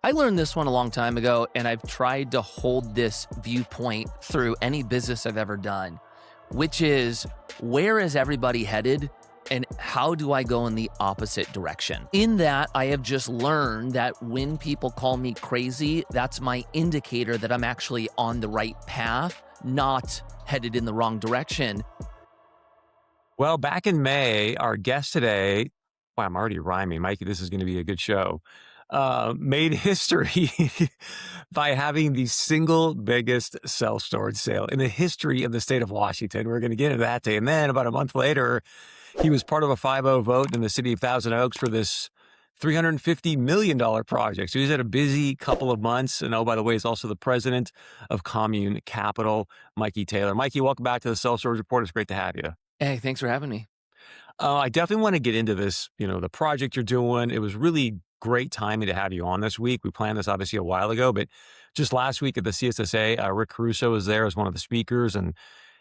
I learned this one a long time ago, and I've tried to hold this viewpoint through any business I've ever done, which is where is everybody headed and how do I go in the opposite direction? In that, I have just learned that when people call me crazy, that's my indicator that I'm actually on the right path, not headed in the wrong direction. Well, back in May, our guest today, wow, I'm already rhyming. Mikey, this is going to be a good show. Made history by having the single biggest self-storage sale in the history of the state of Washington. We're going to get into that day. And then about a month later, he was part of a 5-0 vote in the city of Thousand Oaks for this $350 million project. So he's had a busy couple of months. And oh, by the way, he's also the president of Commune Capital, Mikey Taylor. Mikey, welcome back to the Self-Storage Report. It's great to have you. Hey, thanks for having me. I definitely want to get into this, the project you're doing. It was really great timing to have you on this week. We planned this obviously a while ago, but just last week at the CSSA, Rick Caruso was there as one of the speakers. And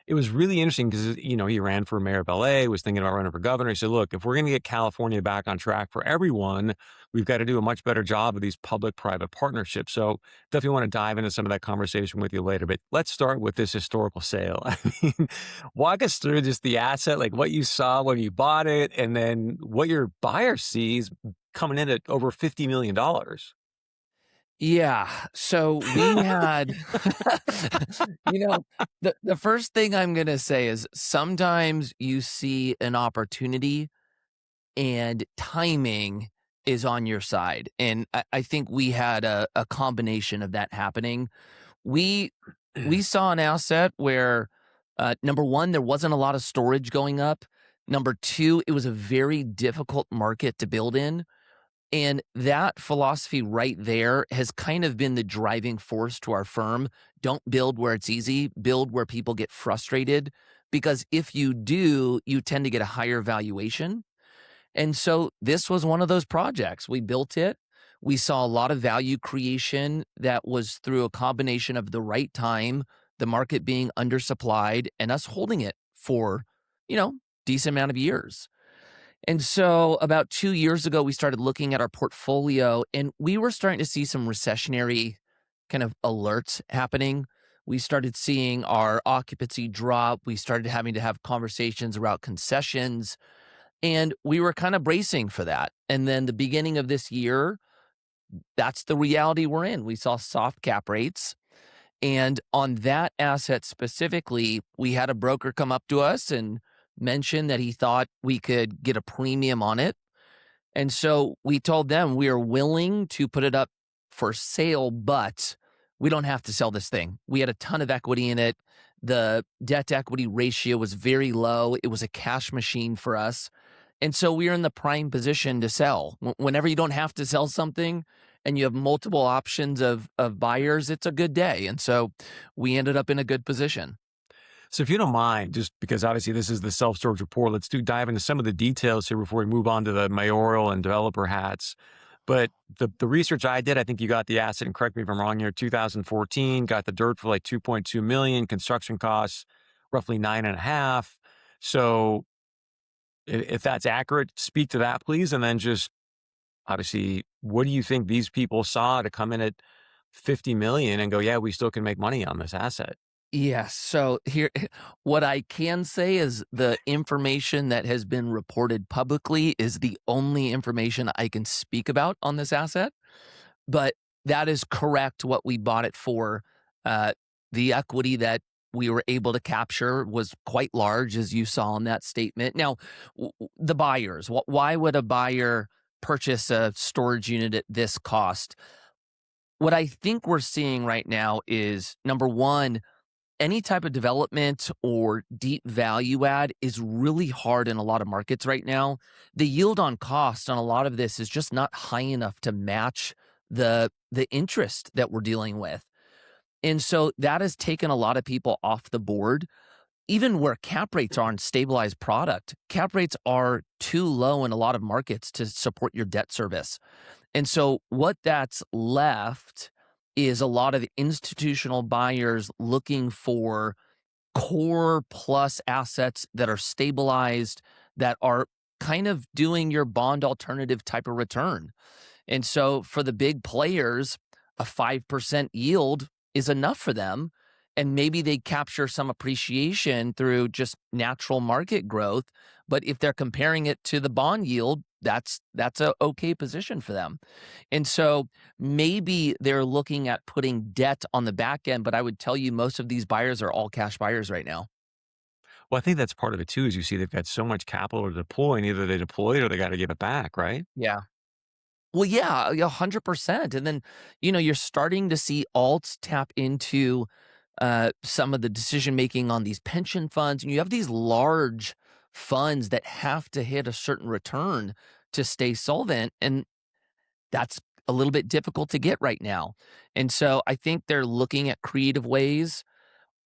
it was really interesting because, he ran for mayor of LA, was thinking about running for governor. He said, look, if we're going to get California back on track for everyone, we've got to do a much better job of these public-private partnerships. So definitely want to dive into some of that conversation with you later. But let's start with this historical sale. I mean, walk us through just the asset, like what you saw when you bought it, and then what your buyer sees coming in at over $50 million. Yeah. So we had, the first thing I'm going to say is sometimes you see an opportunity and timing is on your side. And I think we had a combination of that happening. We saw an asset where, number one, there wasn't a lot of storage going up. Number two, it was a very difficult market to build in. And that philosophy right there has kind of been the driving force to our firm. Don't build where it's easy, build where people get frustrated, because if you do, you tend to get a higher valuation. And so this was one of those projects. We built it. We saw a lot of value creation that was through a combination of the right time, the market being undersupplied, and us holding it for, decent amount of years. And so about 2 years ago, we started looking at our portfolio and we were starting to see some recessionary kind of alerts happening. We started seeing our occupancy drop. We started having to have conversations about concessions, and we were kind of bracing for that. And then the beginning of this year, that's the reality we're in. We saw soft cap rates. And on that asset specifically, we had a broker come up to us and mentioned that he thought we could get a premium on it. And so we told them we are willing to put it up for sale, but we don't have to sell this thing. We had a ton of equity in it. The debt to equity ratio was very low. It was a cash machine for us. And so we are in the prime position to sell. Whenever you don't have to sell something and you have multiple options of buyers, it's a good day. And so we ended up in a good position. So if you don't mind, just because obviously this is the self-storage report, let's dive into some of the details here before we move on to the mayoral and developer hats. But the research I did, I think you got the asset, and correct me if I'm wrong here, 2014, got the dirt for like 2.2 million, construction costs roughly 9.5. So if that's accurate, speak to that, please. And then just obviously, what do you think these people saw to come in at 50 million and go, yeah, we still can make money on this asset? Yes. So here, what I can say is the information that has been reported publicly is the only information I can speak about on this asset. But that is correct. What we bought it for, the equity that we were able to capture was quite large, as you saw in that statement. Now, the buyers, why would a buyer purchase a storage unit at this cost? What I think we're seeing right now is, number one, any type of development or deep value add is really hard in a lot of markets right now. The yield on cost on a lot of this is just not high enough to match the interest that we're dealing with. And so that has taken a lot of people off the board. Even where cap rates are on stabilized product, cap rates are too low in a lot of markets to support your debt service. And so what that's left is a lot of institutional buyers looking for core plus assets that are stabilized, that are kind of doing your bond alternative type of return. And so for the big players, a 5% yield is enough for them. And maybe they capture some appreciation through just natural market growth. But if they're comparing it to the bond yield, that's a okay position for them. And so maybe they're looking at putting debt on the back end, but I would tell you most of these buyers are all cash buyers right now. Well, I think that's part of it too, is you see they've got so much capital to deploy, and either they deploy it or they got to give it back, right? Yeah. Well, yeah, 100%. And then, you're starting to see alts tap into some of the decision making on these pension funds. And you have these large funds that have to hit a certain return to stay solvent. And that's a little bit difficult to get right now. And so I think they're looking at creative ways.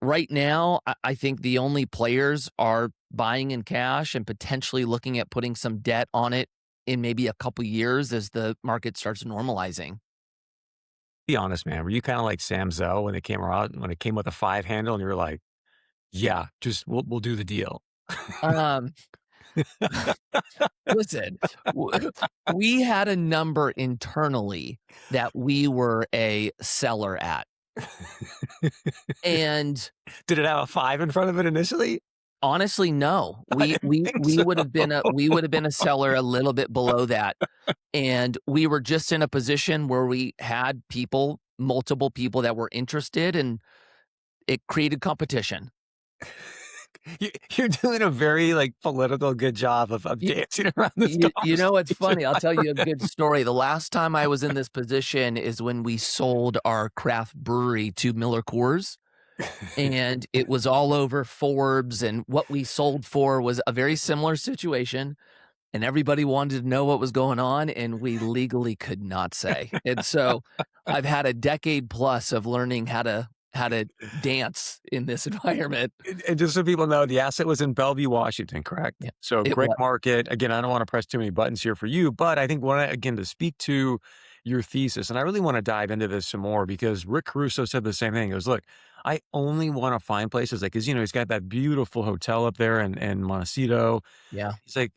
Right now, I think the only players are buying in cash and potentially looking at putting some debt on it in maybe a couple years as the market starts normalizing. Be honest, man. Were you kind of like Sam Zell when they came around, when it came with a five handle, and you were like, "Yeah, just we'll do the deal." Um, Listen, w we had a number internally that we were a seller at, and Did it have a five in front of it initially? honestly, no. I We didn't we think we so. would have been a seller a little bit below that, and we were just in a position where we had multiple people that were interested, and it created competition. You're doing a very like political good job of You dancing around this you know what's conversation. funny? I'll tell you a good story. The last time I was in this position is when we sold our craft brewery to Miller Coors, and it was all over Forbes, and what we sold for was a very similar situation, and everybody wanted to know what was going on, and we legally could not say. And so I've had a decade plus of learning how to dance in this environment. And just so people know, the asset was in Bellevue, Washington, correct? Yeah, So it great was. market. Again, I don't want to press too many buttons here for you, but I think again, to speak to your thesis, and I really want to dive into this some more because Rick Caruso said the same thing. He goes, look, I only want to find places like, cause he's got that beautiful hotel up there in Montecito. Yeah, He's like,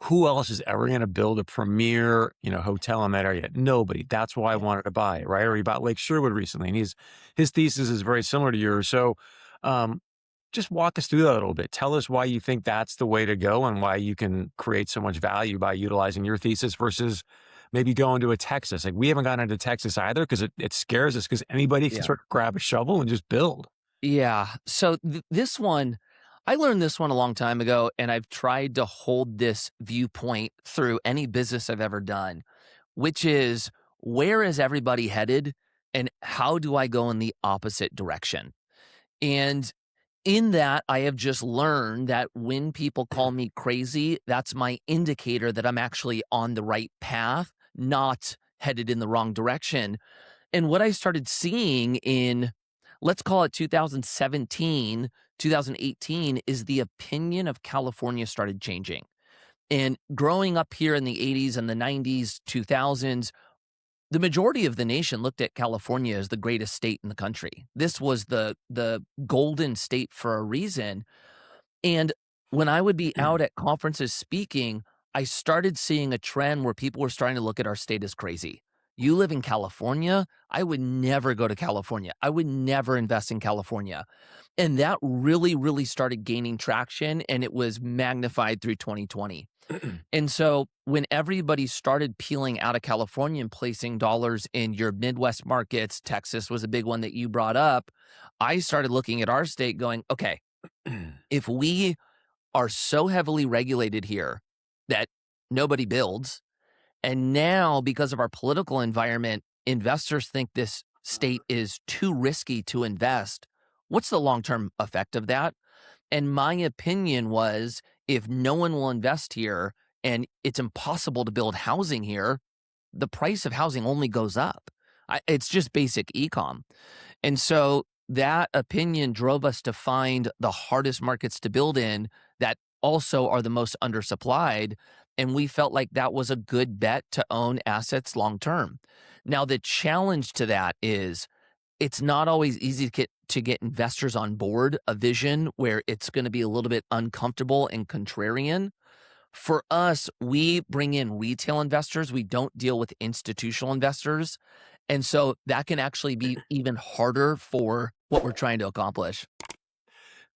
who else is ever going to build a premier, hotel in that area? Nobody. That's why I yeah, wanted to buy it, right? Or he bought Lake Sherwood recently, and his thesis is very similar to yours. So, um, just walk us through that a little bit. Tell us why you think that's the way to go, and why you can create so much value by utilizing your thesis versus maybe going to a Texas. Like we haven't gone into Texas either because it scares us because anybody can yeah. sort of grab a shovel and just build. Yeah. So this one, I learned this one a long time ago, and I've tried to hold this viewpoint through any business I've ever done, which is where is everybody headed and how do I go in the opposite direction? And in that, I have just learned that when people call me crazy, that's my indicator that I'm actually on the right path, not headed in the wrong direction. And what I started seeing in, let's call it 2017, 2018, is the opinion of California started changing. And growing up here in the 80s and the 90s, 2000s, the majority of the nation looked at California as the greatest state in the country. This was the golden state for a reason. And when I would be out at conferences speaking, I started seeing a trend where people were starting to look at our state as crazy. You live in California? I would never go to California. I would never invest in California. And that really, really started gaining traction, and it was magnified through 2020. And so when everybody started peeling out of California and placing dollars in your Midwest markets, Texas was a big one that you brought up. I started looking at our state going, okay, if we are so heavily regulated here that nobody builds, and now because of our political environment, investors think this state is too risky to invest, what's the long-term effect of that? And my opinion was if no one will invest here and it's impossible to build housing here, the price of housing only goes up. It's just basic econ. And so that opinion drove us to find the hardest markets to build in that also are the most undersupplied. And we felt like that was a good bet to own assets long term. Now, the challenge to that is it's not always easy to get investors on board a vision where it's going to be a little bit uncomfortable and contrarian. For us, we bring in retail investors. We don't deal with institutional investors. And so that can actually be even harder for what we're trying to accomplish.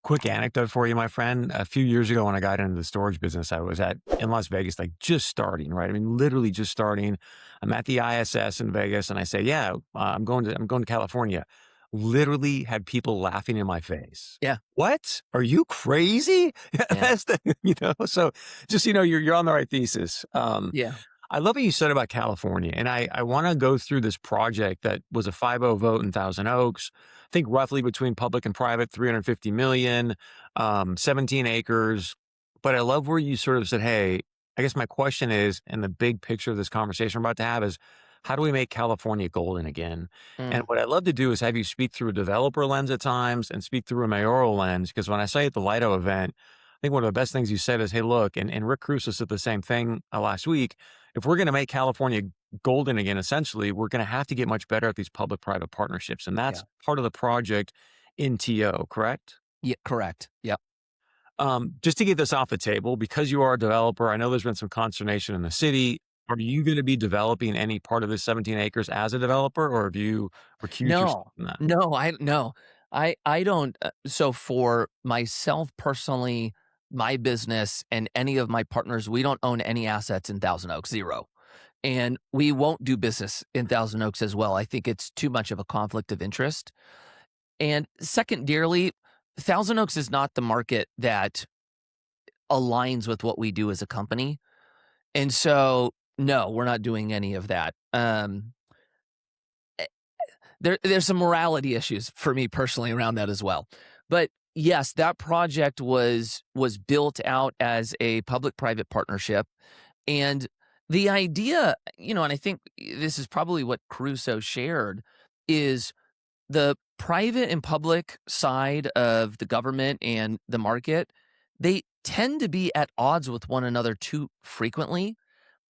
Quick anecdote for you, my friend. A few years ago, when I got into the storage business, I was in Las Vegas, like just starting, right? I mean, literally just starting. I'm at the ISS in Vegas, and I say, "Yeah, I'm going to California." Literally had people laughing in my face. Yeah. What? Are you crazy? Yeah. That's the, So just you're on the right thesis. Yeah. I love what you said about California, and I want to go through this project that was a 5-0 vote in Thousand Oaks. I think roughly between public and private, 350 million, 17 acres. But I love where you sort of said, "Hey, I guess my question is, and the big picture of this conversation we're about to have is, how do we make California golden again?" And Mm, what I'd love to do is have you speak through a developer lens at times and speak through a mayoral lens, because when I say at the Lido event, I think one of the best things you said is, "Hey, look," and Rick Caruso said the same thing last week. If we're going to make California golden again, essentially, we're going to have to get much better at these public-private partnerships, and yeah. that's part of the project in TO, correct? Yeah. Correct. Yep. Just to get this off the table, because you are a developer, I know there's been some consternation in the city. Are you going to be developing any part of this 17 acres as a developer, or have you recused yourself No. from that? No. No. I don't. So for myself personally, my business and any of my partners, we don't own any assets in Thousand Oaks, zero. And we won't do business in Thousand Oaks as well. I think it's too much of a conflict of interest. And secondarily, Thousand Oaks is not the market that aligns with what we do as a company. And so, no, we're not doing any of that. Eh, there's some morality issues for me personally around that as well. But yes, that project was built out as a public-private partnership. And the idea, and I think this is probably what Caruso shared, is the private and public side of the government and the market, they tend to be at odds with one another too frequently.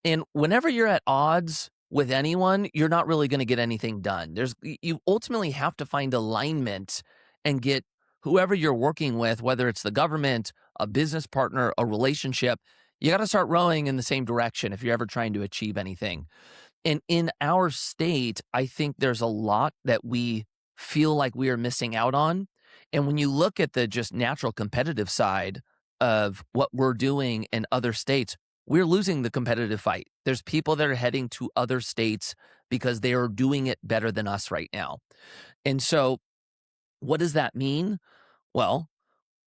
And whenever you're at odds with anyone, you're not really going to get anything done. You ultimately have to find alignment and get whoever you're working with, whether it's the government, a business partner, a relationship, you got to start rowing in the same direction if you're ever trying to achieve anything. And in our state, I think there's a lot that we feel like we are missing out on. And when you look at the just natural competitive side of what we're doing in other states, we're losing the competitive fight. There's people that are heading to other states because they are doing it better than us right now. And so, what does that mean? Well,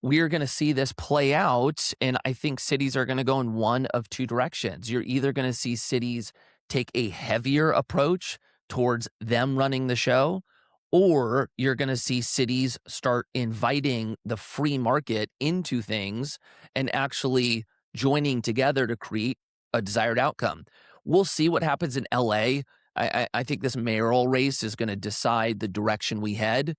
we're going to see this play out. And I think cities are going to go in one of two directions. You're either going to see cities take a heavier approach towards them running the show, or you're going to see cities start inviting the free market into things and actually joining together to create a desired outcome. We'll see what happens in LA. I think this mayoral race is going to decide the direction we head.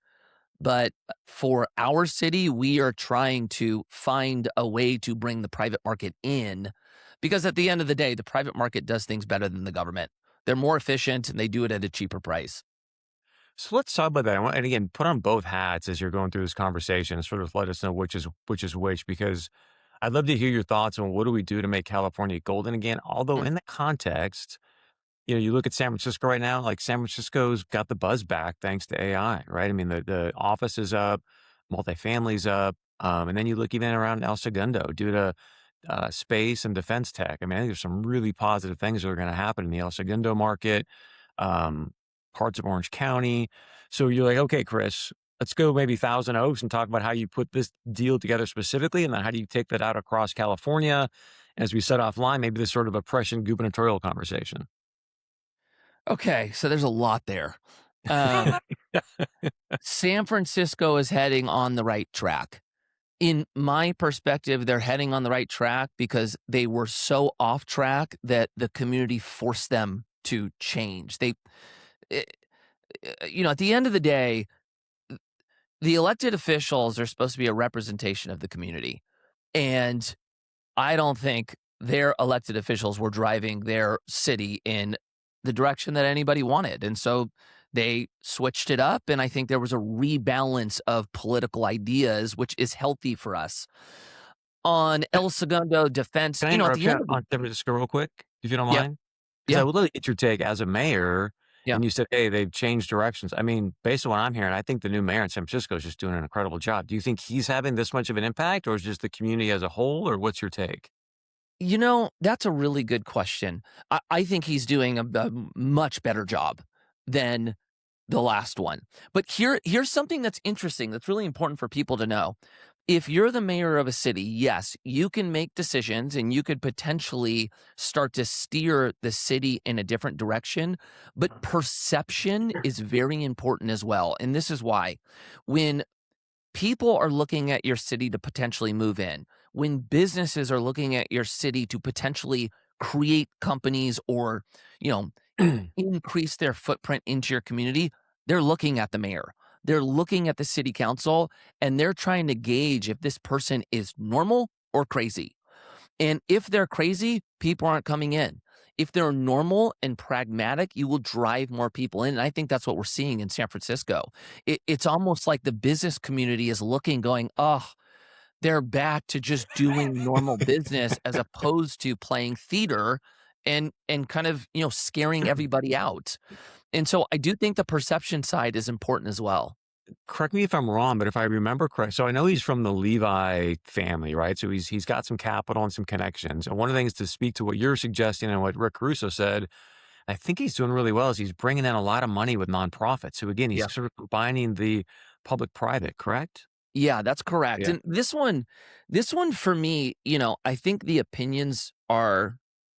But for our city, we are trying to find a way to bring the private market in because at the end of the day, the private market does things better than the government. They're more efficient and they do it at a cheaper price. So let's talk about that. And again, put on both hats as you're going through this conversation and sort of let us know which is which, because I'd love to hear your thoughts on what do we do to make California golden again. Although Mm, in the context, you look at San Francisco right now, like San Francisco's got the buzz back thanks to AI, right? I mean, the office is up, multifamily's up. And then you look even around El Segundo due to space and defense tech. I mean, I think there's some really positive things that are going to happen in the El Segundo market, um, parts of Orange County. So you're like, okay, Chris, let's go maybe Thousand Oaks and talk about how you put this deal together specifically, and then how do you take that out across California? As we said offline, maybe this sort of oppression gubernatorial conversation. Okay, so there's a lot there. Um, San Francisco is heading on the right track. In my perspective, they're heading on the right track because they were so off track that the community forced them to change. Eh, at the end of the day, the elected officials are supposed to be a representation of the community. And I don't think their elected officials were driving their city in the direction that anybody wanted. And so they switched it up. And I think there was a rebalance of political ideas, which is healthy for us. on El Segundo defense, Can I at interrupt the you end of the on San Francisco real quick, if you don't Yep. mind? Because I Yeah. would love to get your take as a mayor, Yeah. and you said, "Hey, they've changed directions." I mean, based on what I'm hearing, I think the new mayor in San Francisco is just doing an incredible job. Do you think he's having this much of an impact, or is just the community as a whole, or what's your take? That's a really good question. I think he's doing a much better job than the last one. But here's something that's interesting that's really important for people to know. If you're the mayor of a city, yes, you can make decisions and you could potentially start to steer the city in a different direction, but perception is very important as well. And this is why. When people are looking at your city to potentially move in, when businesses are looking at your city to potentially create companies or, you know, increase their footprint into your community, they're looking at the mayor. They're looking at the city council and they're trying to gauge if this person is normal or crazy. And if they're crazy, people aren't coming in. If they're normal and pragmatic, you will drive more people in. And I think that's what we're seeing in San Francisco. It's almost like the business community is looking, going, oh, they're back to just doing normal business as opposed to playing theater and kind of, scaring everybody out. And so I do think the perception side is important as well. Correct me if I'm wrong, but if I remember correct, so I know he's from the Levi family, right? So he's got some capital and some connections. And one of the things to speak to what you're suggesting and what Rick Caruso said, I think he's doing really well is he's bringing in a lot of money with nonprofits. So again, Yeah. he's sort of combining the public-private, correct? Yeah, that's correct. Yeah. And this one for me, I think the opinions are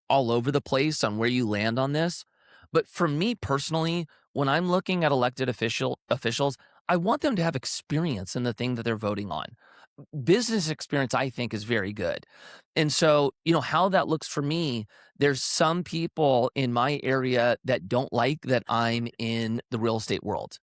all over the place on where you land on this. But for me personally, when I'm looking at elected officials, I want them to have experience in the thing that they're voting on. Business experience, I think, is very good. And so, how that looks for me, there's some people in my area that don't like that I'm in the real estate world.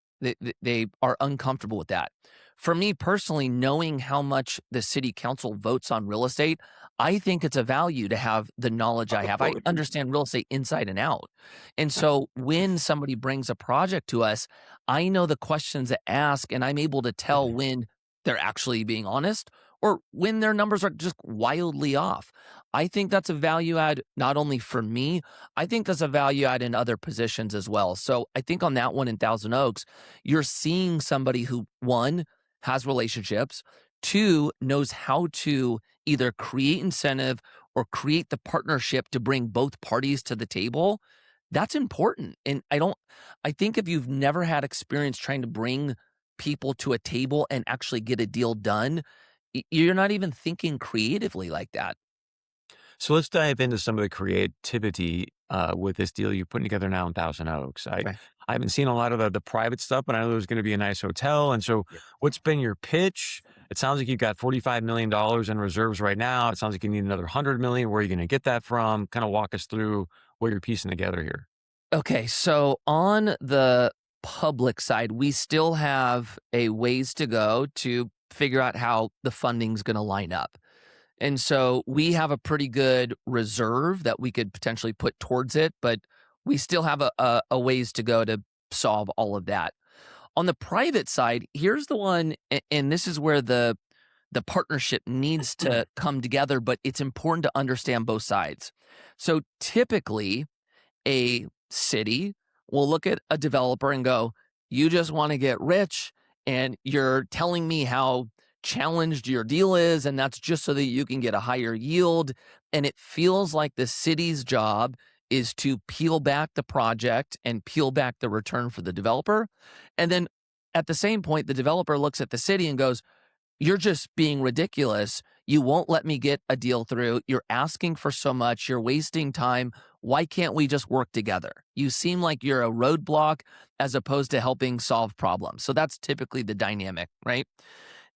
They are uncomfortable with that. For me personally, knowing how much the city council votes on real estate, I think it's a value to have the knowledge I have. I understand real estate inside and out. And so when somebody brings a project to us, I know the questions to ask, and I'm able to tell when they're actually being honest or when their numbers are just wildly off. I think that's a value add not only for me, I think that's a value add in other positions as well. So I think on that one in Thousand Oaks, you're seeing somebody who, one, has relationships, two, knows how to either create incentive or create the partnership to bring both parties to the table. That's important. And I think if you've never had experience trying to bring people to a table and actually get a deal done, you're not even thinking creatively like that. So let's dive into some of the creativity with this deal you're putting together now in Thousand Oaks. Okay. I haven't seen a lot of the private stuff, but I know there's going to be a nice hotel. And so, Yeah. what's been your pitch? It sounds like you've got $45 million in reserves right now. It sounds like you need another 100 million. Where are you going to get that from? Kind of walk us through what you're piecing together here. Okay, so on the public side, we still have a ways to go to figure out how the funding's going to line up. And so we have a pretty good reserve that we could potentially put towards it, but we still have a ways to go to solve all of that. On the private side, here's the one, and this is where the partnership needs to come together, but it's important to understand both sides. So typically, a city will look at a developer and go, you just want to get rich and you're telling me how challenged your deal is, and that's just so that you can get a higher yield. And it feels like the city's job is to peel back the project and peel back the return for the developer. And then at the same point, the developer looks at the city and goes, you're just being ridiculous. You won't let me get a deal through. You're asking for so much. You're wasting time. Why can't we just work together? You seem like you're a roadblock as opposed to helping solve problems. So that's typically the dynamic, right?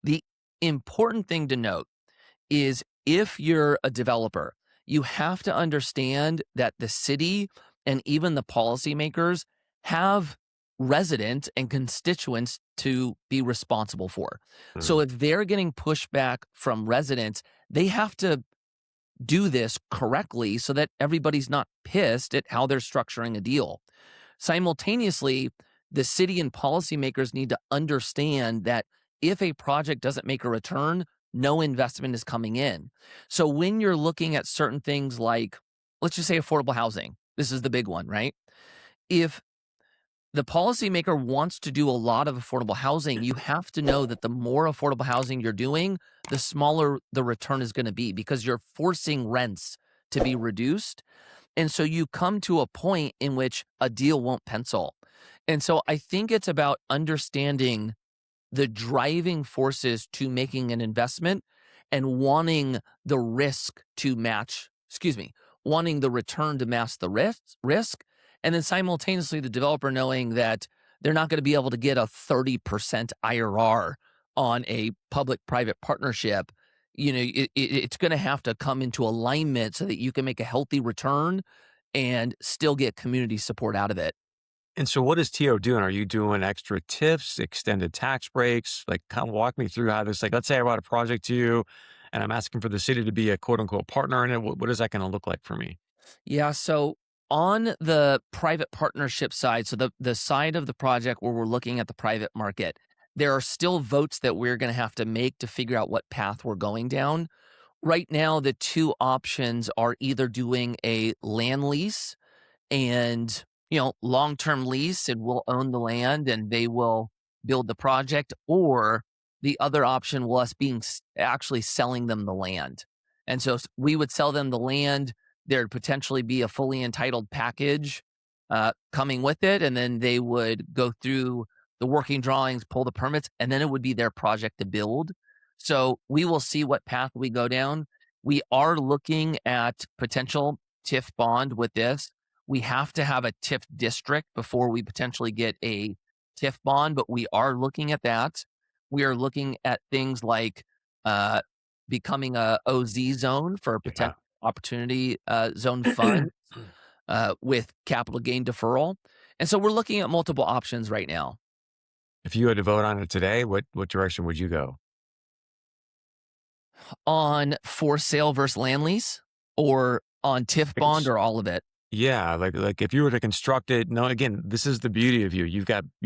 The important thing to note is if you're a developer, you have to understand that the city and even the policymakers have residents and constituents to be responsible for. So Mhm. if they're getting pushback from residents, they have to do this correctly so that everybody's not pissed at how they're structuring a deal. Simultaneously, the city and policymakers need to understand that if a project doesn't make a return, no investment is coming in. So when you're looking at certain things like, let's just say affordable housing, this is the big one, right? If the policymaker wants to do a lot of affordable housing, you have to know that the more affordable housing you're doing, the smaller the return is going to be because you're forcing rents to be reduced. And so you come to a point in which a deal won't pencil. And so I think it's about understanding the driving forces to making an investment and wanting the risk to match, excuse me, wanting the return to match the risk, and then simultaneously the developer knowing that they're not going to be able to get a 30% IRR on a public-private partnership. It's going to have to come into alignment so that you can make a healthy return and still get community support out of it. And so what is TO doing? Are you doing extra tips, extended tax breaks? Like, kind of walk me through how this, like, let's say I brought a project to you and I'm asking for the city to be a quote unquote partner in it. What is that going to look like for me? Yeah, so on the private partnership side, so the side of the project where we're looking at the private market, there are still votes that we're going to have to make to figure out what path we're going down. Right now, the two options are either doing a land lease and, long-term lease, and we'll own the land and they will build the project, or the other option was us actually selling them the land. And so we would sell them the land. There'd potentially be a fully entitled package coming with it, and then they would go through the working drawings, pull the permits, and then it would be their project to build. So we will see what path we go down. We are looking at potential TIF bond with this. We have to have a TIF district before we potentially get a TIF bond, but we are looking at that. We are looking at things like uh, becoming a OZ zone for Yeah. potential opportunity zone fund with capital gain deferral. And so we're looking at multiple options right now If you had to vote on it today, what direction would you go? on for sale versus land lease or on TIF bond or all of it. Yeah, like if you were to construct it, no, again, this is the beauty of you. You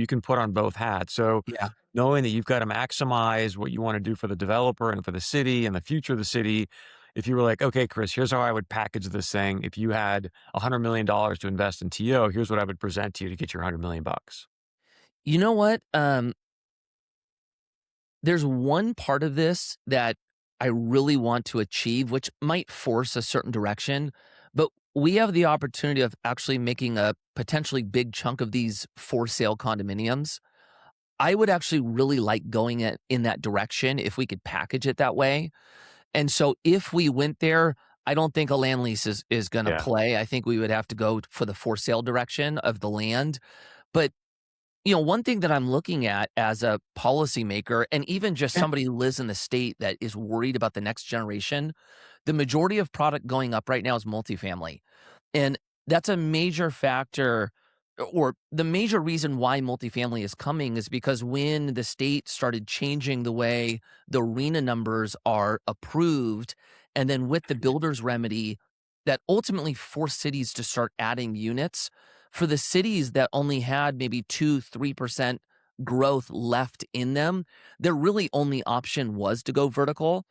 can put on both hats. So Yeah. knowing that you've got to maximize what you want to do for the developer and for the city and the future of the city. If you were like, okay, Chris, here's how I would package this thing. If you had $100 million to invest in TO, here's what I would present to you to get your 100 million bucks. You know what? There's one part of this that I really want to achieve, which might force a certain direction, but we have the opportunity of actually making a potentially big chunk of these for sale condominiums. I would actually really like going in that direction if we could package it that way. And so if we went there, I don't think a land lease is going to Yeah. play. I think we would have to go for the for sale direction of the land. But one thing that I'm looking at as a policymaker and even just Yeah. somebody who lives in the state that is worried about the next generation, the majority of product going up right now is multifamily. And that's a major factor, or the major reason why multifamily is coming is because when the state started changing the way the RENA numbers are approved, and then with the builder's remedy that ultimately forced cities to start adding units, for the cities that only had maybe 2-3% growth left in them, their really only option was to go vertical.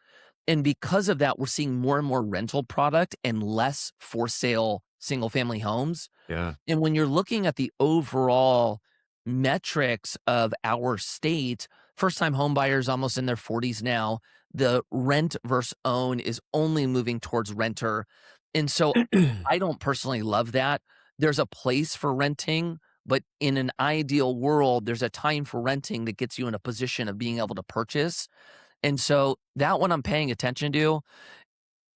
And because of that, we're seeing more and more rental product and less for sale single family homes. Yeah. And when you're looking at the overall metrics of our state, first time home buyers almost in their 40s now, the rent versus own is only moving towards renter. And so I don't personally love that. There's a place for renting, but in an ideal world, there's a time for renting that gets you in a position of being able to purchase. And so that one I'm paying attention to.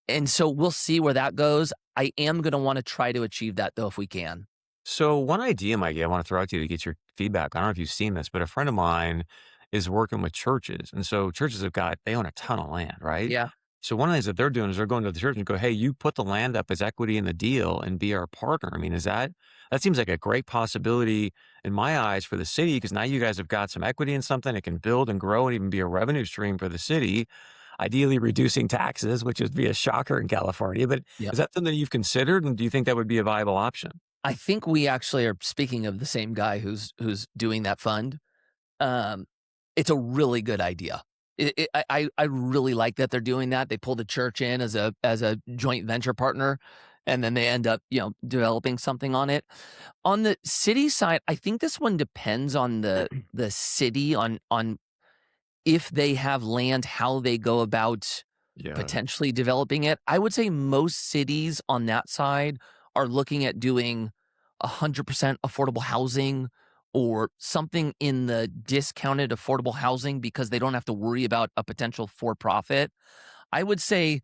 And so we'll see where that goes. I am going to want to try to achieve that though, if we can. So one idea, Mikey, I want to throw out to you to get your feedback. I don't know if you've seen this, but a friend of mine is working with churches. And so churches they own a ton of land, right? Yeah. So one of the things that they're doing is they're going to the church and go, hey, you put the land up as equity in the deal and be our partner. I mean, that seems like a great possibility in my eyes for the city, because now you guys have got some equity in something that can build and grow and even be a revenue stream for the city, ideally reducing taxes, which would be a shocker in California. But Yeah. is that something you've considered? And do you think that would be a viable option? I think we actually are speaking of the same guy who's doing that fund. Um, it's a really good idea. I really like that they're doing that. They pull the church in as a joint venture partner, and then they end up, developing something on it. On the city side, I think this one depends on the city, on if they have land, how they go about Yeah. potentially developing it. I would say most cities on that side are looking at doing 100% affordable housing or something in the discounted affordable housing because they don't have to worry about a potential for profit. I would say,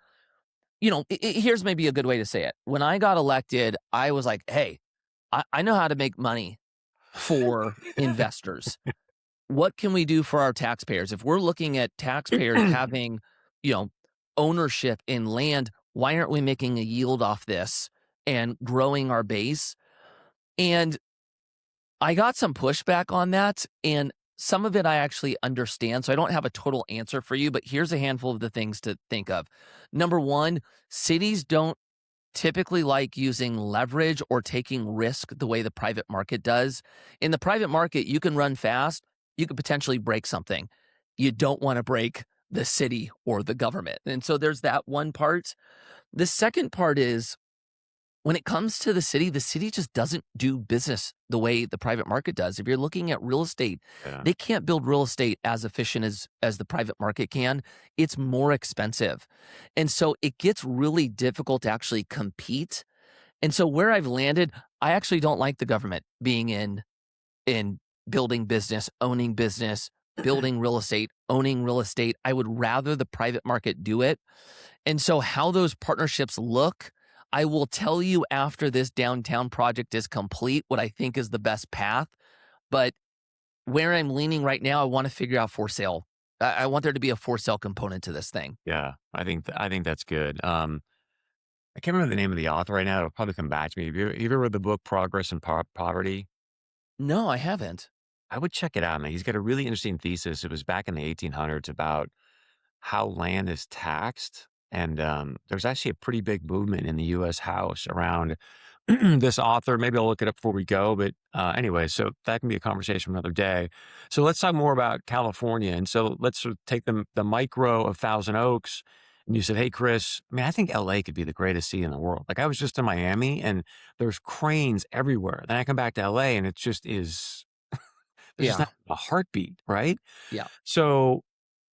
here's maybe a good way to say it. When I got elected, I was like, hey, I know how to make money for investors. What can we do for our taxpayers? If we're looking at taxpayers having, you know, ownership in land, why aren't we making a yield off this and growing our base? And I got some pushback on that, and some of it I actually understand. So I don't have a total answer for you, but here's a handful of the things to think of. Number one, cities don't typically like using leverage or taking risk the way the private market does. In the private market, you can run fast, you could potentially break something. You don't want to break the city or the government. And so there's that one part. The second part is when it comes to the city just doesn't do business the way the private market does. If you're looking at real estate, Yeah. they can't build real estate as efficient as the private market can. It's more expensive. And so it gets really difficult to actually compete. And so where I've landed, I actually don't like the government being in building business, building real estate, owning real estate. I would rather the private market do it. And so how those partnerships look, I will tell you after this downtown project is complete what I think is the best path. But where I'm leaning right now, I want to figure out for sale. I want there to be a for sale component to this thing. Yeah. I think that's good. I can't remember the name of the author right now. It'll probably come back to me. Have you ever read the book Progress and Poverty? No, I haven't. I would check it out, man. He's got a really interesting thesis. It was back in the 1800s about how land is taxed. And there's actually a pretty big movement in the U.S. House around this author. Maybe I'll look it up before we go. But anyway, so that can be a conversation for another day. So let's talk more about California. And so let's sort of take the micro of Thousand Oaks. And you said, hey, Chris, I mean, I think LA could be the greatest city in the world. Like I was just in Miami and there's cranes everywhere. Then I come back to LA and it just is, there's just Yeah. not a heartbeat, right? Yeah. So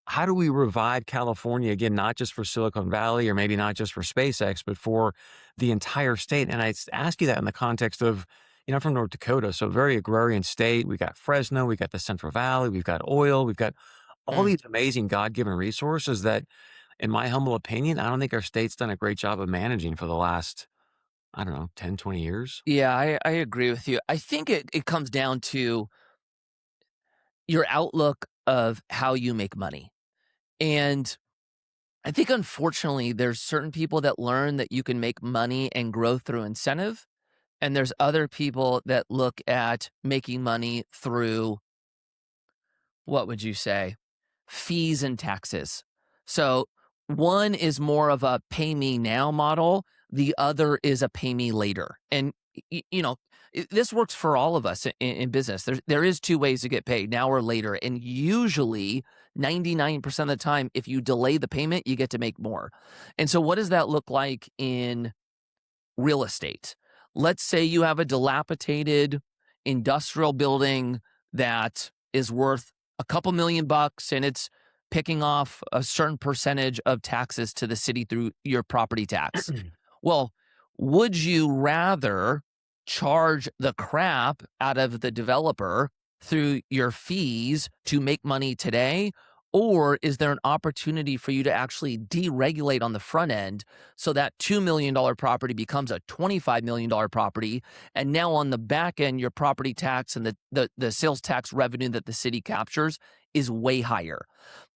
how do we revive California again, not just for Silicon Valley or maybe not just for SpaceX, but for the entire state? And I ask you that in the context of, I'm from North Dakota, so very agrarian state. We got Fresno, we got the Central Valley, we've got oil, we've got all Mm. these amazing God-given resources that, in my humble opinion, I don't think our state's done a great job of managing for the last, I don't know, 10, 20 years. Yeah, I agree with you. I think it comes down to your outlook of how you make money. And I think unfortunately, there's certain people that learn that you can make money and grow through incentive. And there's other people that look at making money through, what would you say, fees and taxes. So one is more of a pay me now model. The other is a pay me later. And, this works for all of us in business. There is two ways to get paid, now or later. And usually 99% of the time, if you delay the payment, you get to make more. And so what does that look like in real estate? Let's say you have a dilapidated industrial building that is worth a couple $1,000,000 and it's picking off a certain percentage of taxes to the city through your property tax. Well, would you rather charge the crap out of the developer through your fees to make money today? Or is there an opportunity for you to actually deregulate on the front end so that $2 million property becomes a $25 million property? And now on the back end, your property tax and the sales tax revenue that the city captures is way higher.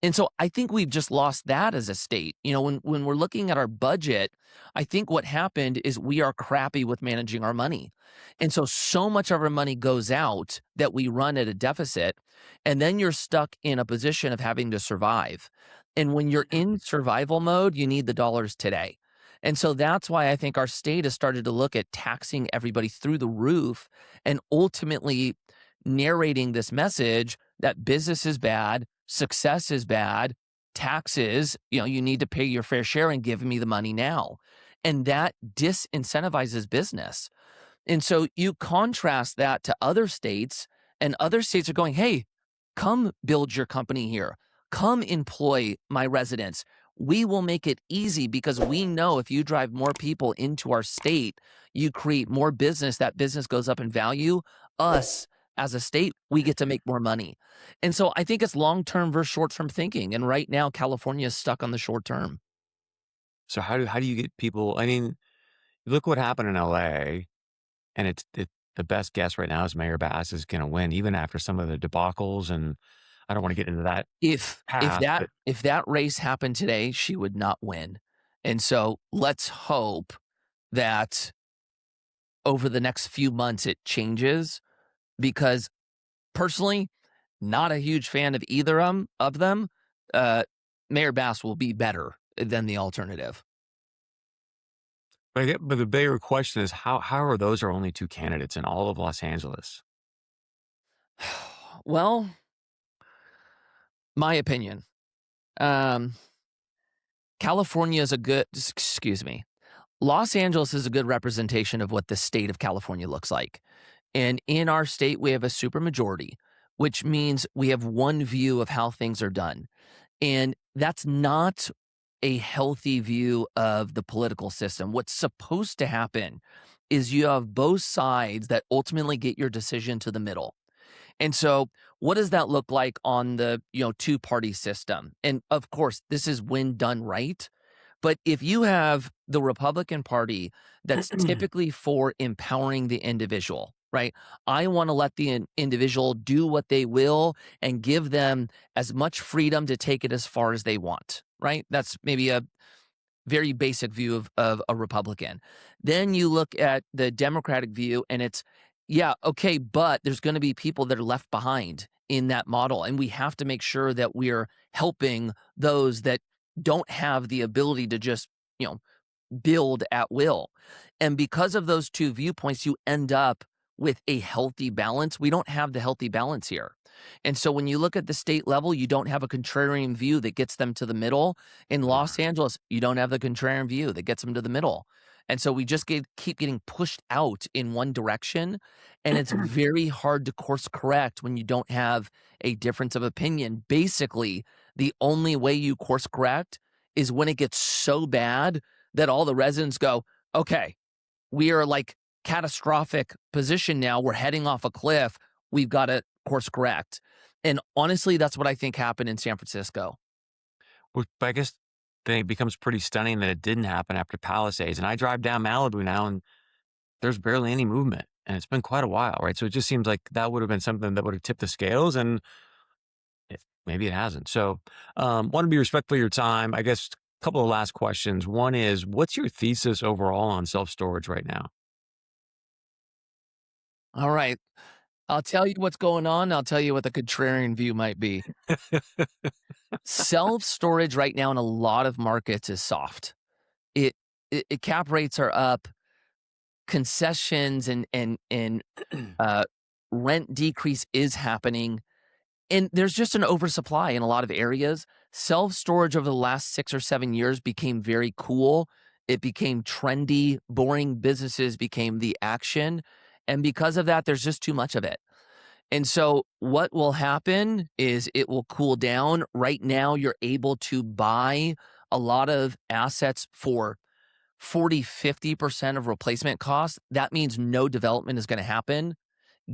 And so I think we've just lost that as a state. When we're looking at our budget, I think what happened is we are crappy with managing our money. And so much of our money goes out that we run at a deficit. And then you're stuck in a position of having to survive. And when you're in survival mode, you need the dollars today. And so that's why I think our state has started to look at taxing everybody through the roof and ultimately narrating this message that business is bad, success is bad, taxes, you need to pay your fair share and give me the money now. And that disincentivizes business. And so you contrast that to other states, and other states are going, hey, come build your company here. Come employ my residents. We will make it easy because we know if you drive more people into our state, you create more business. That business goes up in value. Us as a state, we get to make more money. And so I think it's long term versus short term thinking. And right now, California is stuck on the short term. So how do you get people? I mean, look what happened in LA, and the best guess right now is Mayor Bass is going to win, even after some of the debacles. And I don't want to get into that If path, that but if that race happened today, she would not win. And so let's hope that over the next few months it changes, because personally, not a huge fan of either of them. Uh, Mayor Bass will be better than the alternative. but the bigger question is how are those our only two candidates in all of Los Angeles? Well, my opinion. Um, California is a good, excuse me. Los Angeles is a good representation of what the state of California looks like. And in our state, we have a supermajority, which means we have one view of how things are done. And that's not a healthy view of the political system. What's supposed to happen is you have both sides that ultimately get your decision to the middle. And so what does that look like on the, two-party system? And of course, this is when done right. But if you have the Republican Party that's typically for empowering the individual, right? I want to let the individual do what they will and give them as much freedom to take it as far as they want, right? That's maybe a very basic view of a Republican. Then you look at the Democratic view and it's, yeah, okay, but there's going to be people that are left behind in that model. And we have to make sure that we're helping those that don't have the ability to just, build at will. And because of those two viewpoints, you end up with a healthy balance. We don't have the healthy balance here. And so when you look at the state level, you don't have a contrarian view that gets them to the middle. In Los Angeles, you don't have the contrarian view that gets them to the middle. And so we just keep getting pushed out in one direction. And it's very hard to course correct when you don't have a difference of opinion. Basically, the only way you course correct is when it gets so bad that all the residents go, okay, we are like catastrophic position now. We're heading off a cliff. We've got to course correct. And honestly, that's what I think happened in San Francisco. But I guess then it becomes pretty stunning that it didn't happen after Palisades. And I drive down Malibu now, and there's barely any movement, and it's been quite a while, right? So it just seems like that would have been something that would have tipped the scales, and maybe it hasn't. So, want to be respectful of your time. I guess a couple of last questions. One is, what's your thesis overall on self-storage right now? All right. I'll tell you what's going on. I'll tell you what the contrarian view might be. Self-storage right now in a lot of markets is soft. It cap rates are up, concessions and rent decrease is happening. And there's just an oversupply in a lot of areas. Self-storage over the last 6 or 7 years became very cool. It became trendy. Boring businesses became the action. And because of that, there's just too much of it. And so what will happen is it will cool down. Right now, you're able to buy a lot of assets for 40-50% of replacement costs. That means no development is going to happen.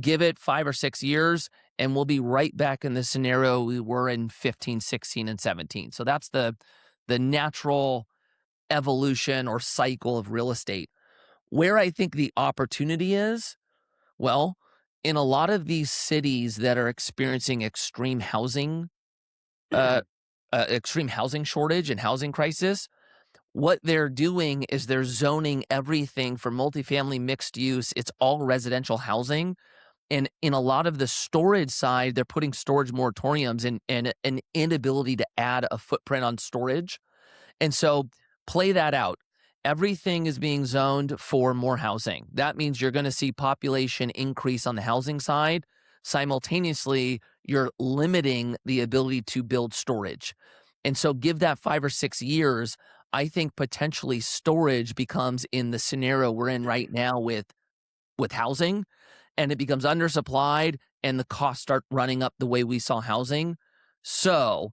Give it 5 or 6 years, and we'll be right back in the scenario we were in 15, 16, and 17. So that's the natural evolution or cycle of real estate. Where I think the opportunity is, well, in a lot of these cities that are experiencing extreme housing shortage and housing crisis, what they're doing is they're zoning everything for multifamily mixed use. It's all residential housing. And in a lot of the storage side, they're putting storage moratoriums and an inability to add a footprint on storage. And so play that out. Everything is being zoned for more housing. That means you're going to see population increase on the housing side. Simultaneously, you're limiting the ability to build storage. And so give that 5 or 6 years, I think potentially storage becomes in the scenario we're in right now with housing, and it becomes undersupplied and the costs start running up the way we saw housing. So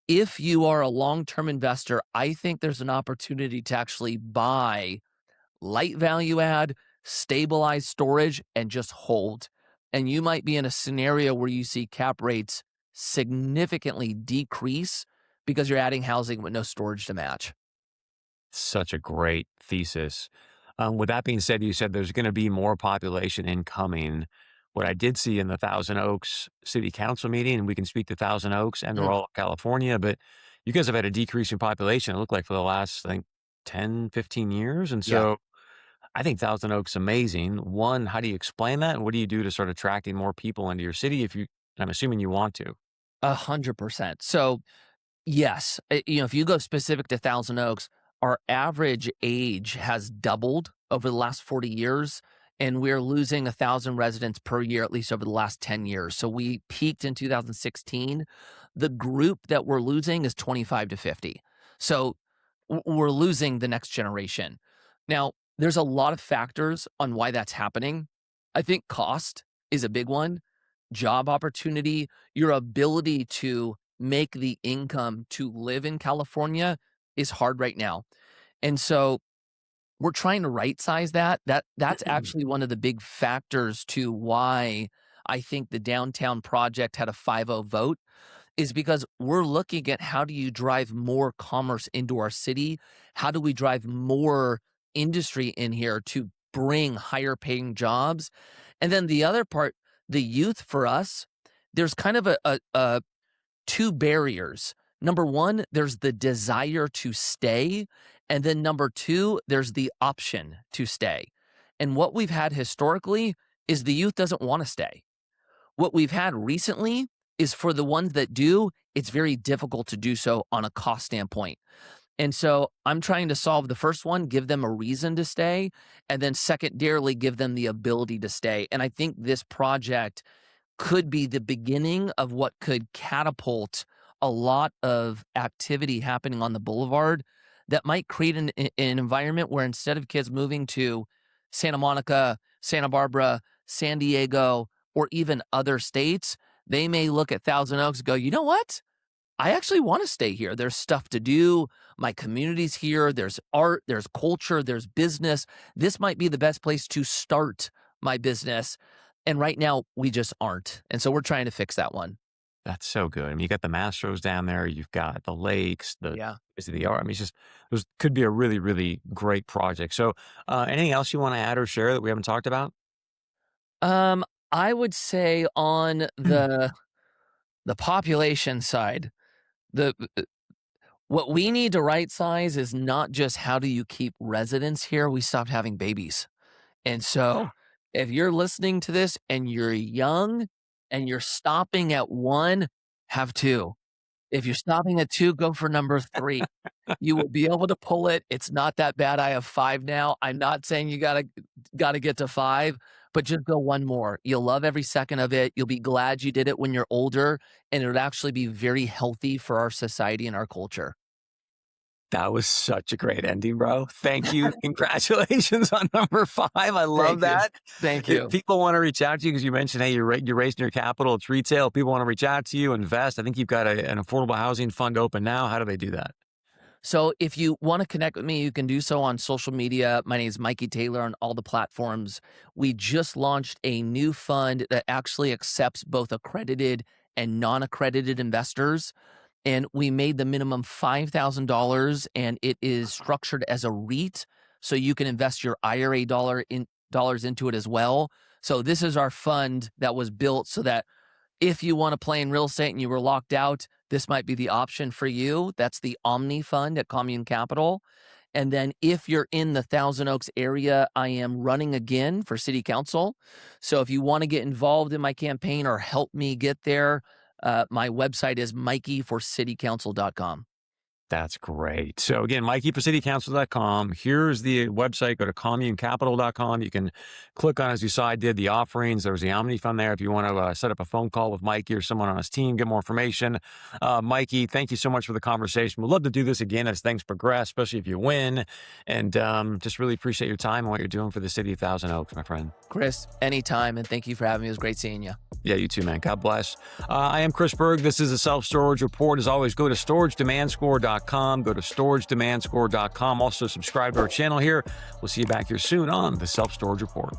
if you are a long-term investor, I think there's an opportunity to actually buy light value add, stabilized storage, and just hold. And you might be in a scenario where you see cap rates significantly decrease because you're adding housing with no storage to match. Such a great thesis. With that being said, you said there's going to be more population incoming. What I did see in the Thousand Oaks City Council meeting, and we can speak to Thousand Oaks and or Mm, all of California, but you guys have had a decrease in population, it looked like for the last, I think, 10, 15 years. And yeah. so I think Thousand Oaks amazing. One, how do you explain that? And what do you do to start attracting more people into your city if you, I'm assuming you want to? 100%. So yes, if you go specific to Thousand Oaks, our average age has doubled over the last 40 years, and we're losing 1,000 residents per year, at least over the last 10 years. So we peaked in 2016. The group that we're losing is 25 to 50. So we're losing the next generation. Now, there's a lot of factors on why that's happening. I think cost is a big one, job opportunity, your ability to make the income to live in California is hard right now. And so we're trying to right size that. That's actually one of the big factors to why I think the downtown project had a 5-0 vote is because we're looking at how do you drive more commerce into our city? How do we drive more industry in here to bring higher paying jobs? And then the other part, the youth for us, there's kind of a two barriers. Number one, there's the desire to stay. And then number two, there's the option to stay. And what we've had historically is the youth doesn't want to stay. What we've had recently is for the ones that do, it's very difficult to do so on a cost standpoint. And so I'm trying to solve the first one, give them a reason to stay, and then secondarily give them the ability to stay. And I think this project could be the beginning of what could catapult a lot of activity happening on the boulevard that might create an environment where instead of kids moving to Santa Monica, Santa Barbara, San Diego, or even other states, they may look at Thousand Oaks and go, you know what? I actually want to stay here. There's stuff to do. My community's here. There's art, there's culture, there's business. This might be the best place to start my business. And right now, we just aren't. And so we're trying to fix that one. That's so good. I mean, you got the Mastros down there, you've got the lakes, Yeah. is it the art? I mean, it's just, those could be a really, really great project. So, anything else you want to add or share that we haven't talked about? Um, I would say on the population side, the what we need to right size is not just how do you keep residents here. We stopped having babies. And so if you're listening to this and you're young and you're stopping at one, have two. If you're stopping at two, go for number three. You will be able to pull it. It's not that bad. I have five now. I'm not saying you gotta get to five, but just go one more. You'll love every second of it. You'll be glad you did it when you're older, and it would actually be very healthy for our society and our culture. That was such a great ending, bro. Thank you. Congratulations on number 5. I love Thank you. that. Thank If you. people want to reach out to you, because you mentioned, hey, you're raising your capital, it's retail. People want to reach out to you, invest. I think you've got an affordable housing fund open now. How do they do that? So if you want to connect with me, you can do so on social media. My name is Mikey Taylor on all the platforms. We just launched a new fund that actually accepts both accredited and non-accredited investors. And we made the minimum $5,000 and it is structured as a REIT. So you can invest your IRA dollars into it as well. So this is our fund that was built so that if you want to play in real estate and you were locked out, this might be the option for you. That's the Omni Fund at Commune Capital. And then if you're in the Thousand Oaks area, I am running again for city council. So if you want to get involved in my campaign or help me get there, my website is mikeyforcitycouncil.com. That's great. So again, MikeyForCityCouncil.com. Here's the website. Go to CommuneCapital.com. You can click on, as you saw, I did the offerings. There's the Omni Fund there if you want to set up a phone call with Mikey or someone on his team, get more information. Mikey, thank you so much for the conversation. We'd love to do this again as things progress, especially if you win. And just really appreciate your time and what you're doing for the city of Thousand Oaks, my friend. Chris, anytime, and thank you for having me. It was great seeing you. Yeah, you too, man. God bless. I am Chris Berg. This is a Self-Storage Report. As always, go to StorageDemandScore.com. Go to StorageDemandScore.com. Also, subscribe to our channel here. We'll see you back here soon on the Self-Storage Report.